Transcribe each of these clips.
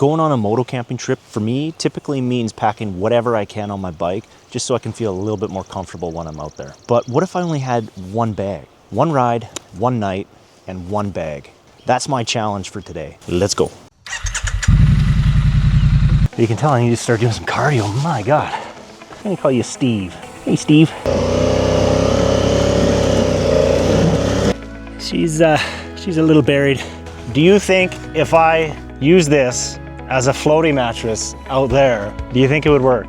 Going on a moto camping trip for me typically means packing whatever I can on my bike just so I can feel a little bit more comfortable when I'm out there. But what if I only had one bag? One ride, one night, and one bag. That's my challenge for today. Let's go. You can tell I need to start doing some cardio. My God. I'm gonna call you Steve. Hey, Steve. She's a little buried. Do you think if I use this as a floating mattress out there, do you think it would work?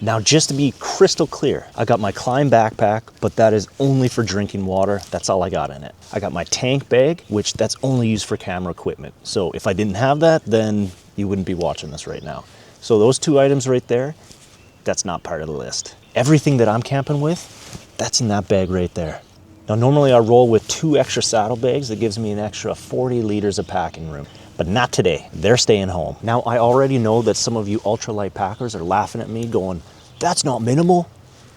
Now, just to be crystal clear, I got my Climb backpack, but that is only for drinking water. That's all I got in it. I got my tank bag, which that's only used for camera equipment. So if I didn't have that, then you wouldn't be watching this right now. So those two items right there, that's not part of the list. Everything that I'm camping with, that's in that bag right there. Now, normally I roll with 2 extra saddlebags. That gives me an extra 40 liters of packing room. But not today. They're staying home. Now, I already know that some of you ultralight packers are laughing at me going, that's not minimal.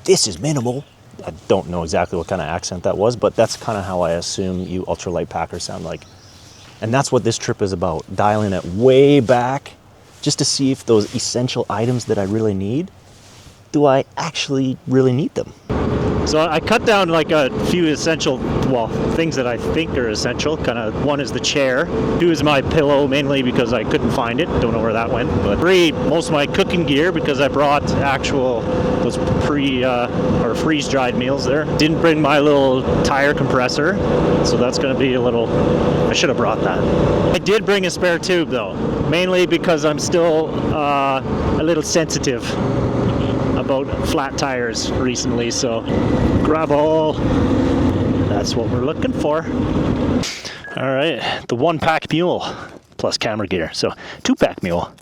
This is minimal. I don't know exactly what kind of accent that was, but that's kind of how I assume you ultralight packers sound like. And that's what this trip is about, dialing it way back just to see if those essential items that I really need, do I actually really need them? So I cut down like a few essential, well, things that I think are essential. Kind of, one is the chair. 2 is my pillow, mainly because I couldn't find it. Don't know where that went. But 3, most of my cooking gear, because I brought actual, those or freeze-dried meals there. Didn't bring my little tire compressor, so that's going to be a little, I should have brought that. I did bring a spare tube though, mainly because I'm still a little sensitive about flat tires recently, so grab all, that's what we're looking for. All right, the 1-pack mule plus camera gear, so 2-pack mule.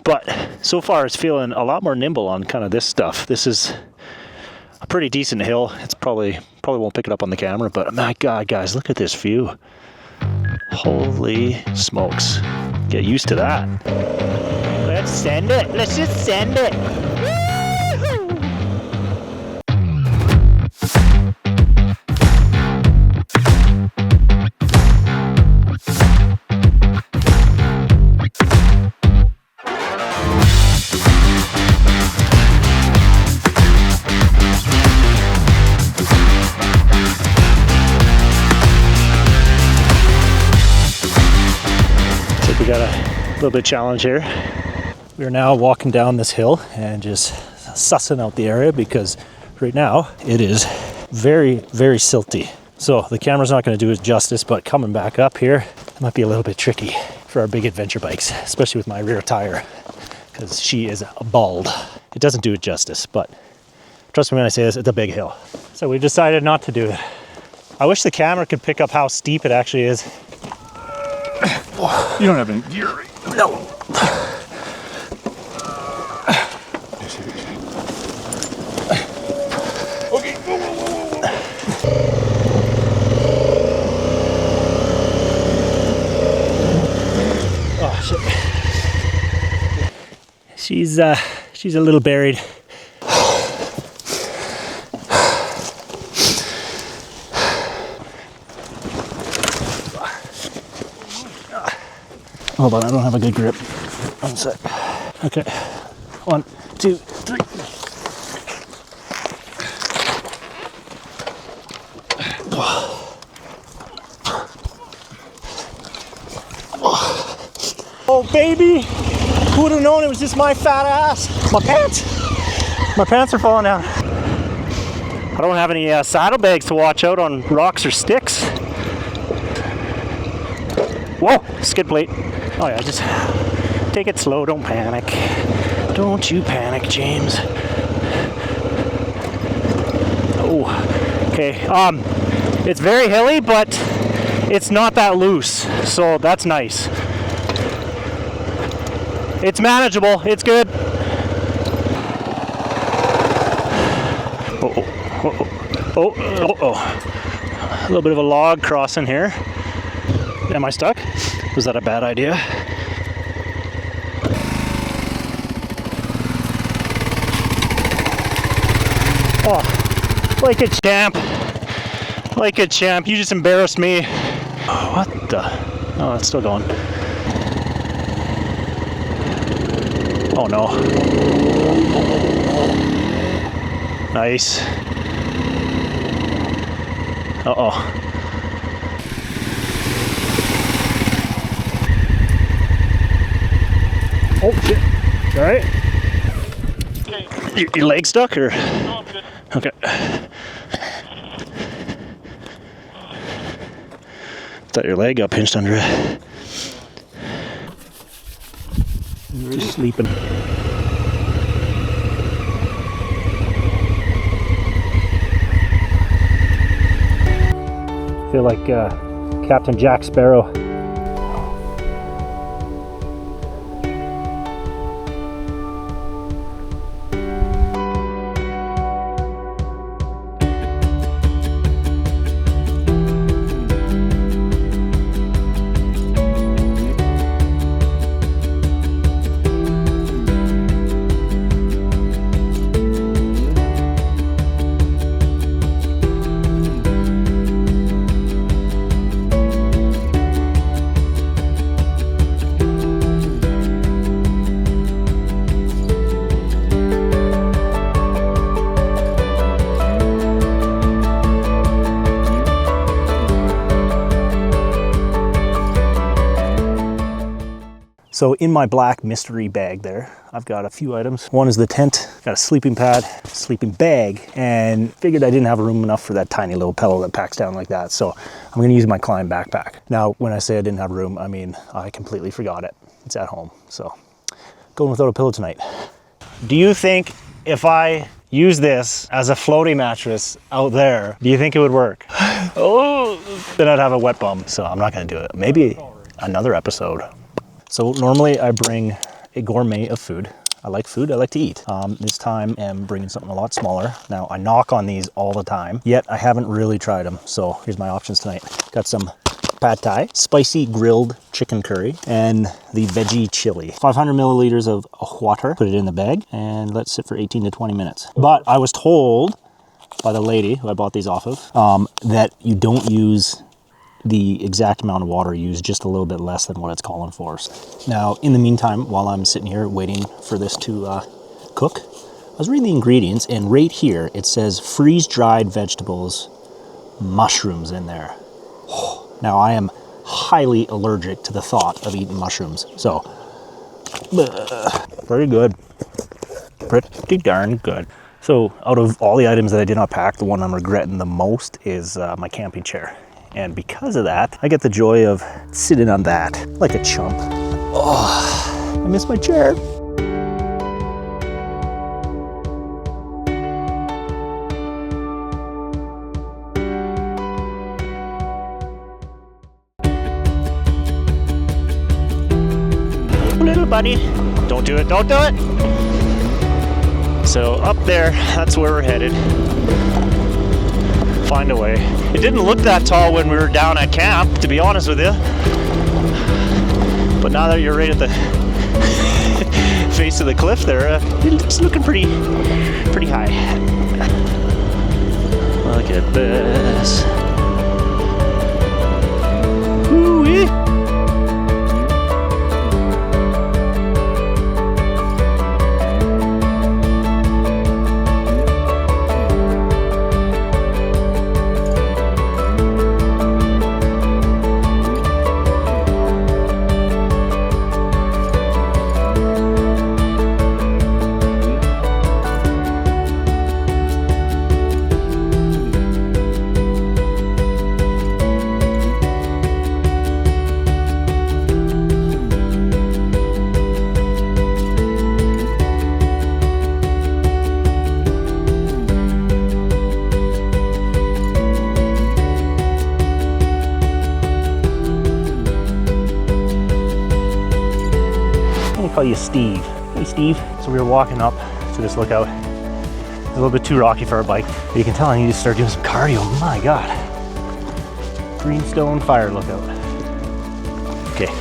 But so far it's feeling a lot more nimble on kind of this stuff. This is a pretty decent hill. It's probably won't pick it up on the camera, but my God, guys, look at this view. Holy smokes. Get used to that. Let's send it. Let's just send it. We got a little bit of challenge here. We're now walking down this hill and just sussing out the area because right now it is very, very silty. So the camera's not going to do it justice, but coming back up here it might be a little bit tricky for our big adventure bikes, especially with my rear tire because she is bald. It doesn't do it justice, but trust me when I say this, it's a big hill. So we decided not to do it. I wish the camera could pick up how steep it actually is. You don't have any gear. No. Okay. Whoa. Oh shit. She's a little buried. Hold on, I don't have a good grip. One sec. Okay. 1, 2, 3. Oh, baby! Who would have known it was just my fat ass? My pants are falling down. I don't have any saddlebags to watch out on rocks or sticks. Whoa, skid plate. Oh yeah, just take it slow, don't panic. Don't you panic, James. Oh, okay. It's very hilly, but it's not that loose, so that's nice. It's manageable, it's good. Oh. A little bit of a log crossing here. Am I stuck? Was that a bad idea? Oh, like a champ. Like a champ. You just embarrassed me. Oh, what the? Oh, it's still going. Oh no. Nice. Uh-oh. Oh shit. All right. Okay. Your leg stuck or? No, I'm good. Okay. Thought your leg got pinched under it. You're just sleeping. Feel like Captain Jack Sparrow. So in my black mystery bag there, I've got a few items. One is the tent, got a sleeping pad, sleeping bag, and figured I didn't have room enough for that tiny little pillow that packs down like that. So I'm gonna use my Climb backpack. Now, when I say I didn't have room, I mean, I completely forgot it. It's at home, so going without a pillow tonight. Do you think if I use this as a floaty mattress out there, do you think it would work? Oh, then I'd have a wet bum, so I'm not gonna do it. Maybe another episode. So normally I bring a gourmet of food. I like food, I like to eat. This time I'm bringing something a lot smaller. Now I knock on these all the time, yet I haven't really tried them. So here's my options tonight. Got some pad thai, spicy grilled chicken curry, and the veggie chili. 500 milliliters of water, put it in the bag, and let it sit for 18 to 20 minutes. But I was told by the lady who I bought these off of, that you don't use the exact amount of water used, just a little bit less than what it's calling for. Now, in the meantime, while I'm sitting here waiting for this to cook, I was reading the ingredients, and right here it says freeze-dried vegetables, mushrooms in there. Now, I am highly allergic to the thought of eating mushrooms, so pretty good. Pretty darn good. So, out of all the items that I did not pack, the one I'm regretting the most is my camping chair. And because of that, I get the joy of sitting on that like a chump. Oh, I miss my chair. Little buddy, don't do it, don't do it. So up there, that's where we're headed. Find a way. It didn't look that tall when we were down at camp, to be honest with you. But now that you're right at the face of the cliff there, it's looking pretty high. Look at this. Woo-wee. Call you Steve. Hey Steve. So we were walking up to this lookout. It's a little bit too rocky for our bike, but you can tell I need to start doing some cardio. My God. Greenstone Fire Lookout. Okay.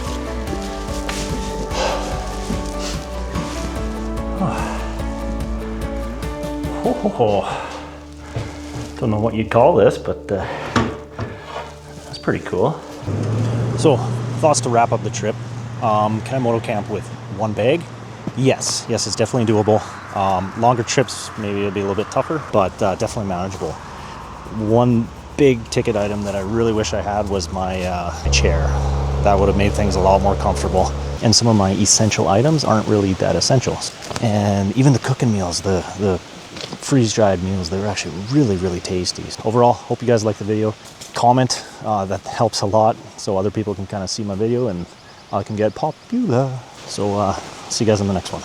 Don't know what you'd call this, but that's pretty cool. So, thoughts to wrap up the trip. Can I moto camp with one bag? Yes, it's definitely doable. Longer trips, maybe it'll be a little bit tougher, but definitely manageable. One big ticket item that I really wish I had was my chair. That would have made things a lot more comfortable. And some of my essential items aren't really that essential. And even the cooking meals, the freeze-dried meals, they were actually really, really tasty. Overall, hope you guys like the video. Comment, that helps a lot, so other people can kind of see my video and I can get popular. So see you guys in the next one.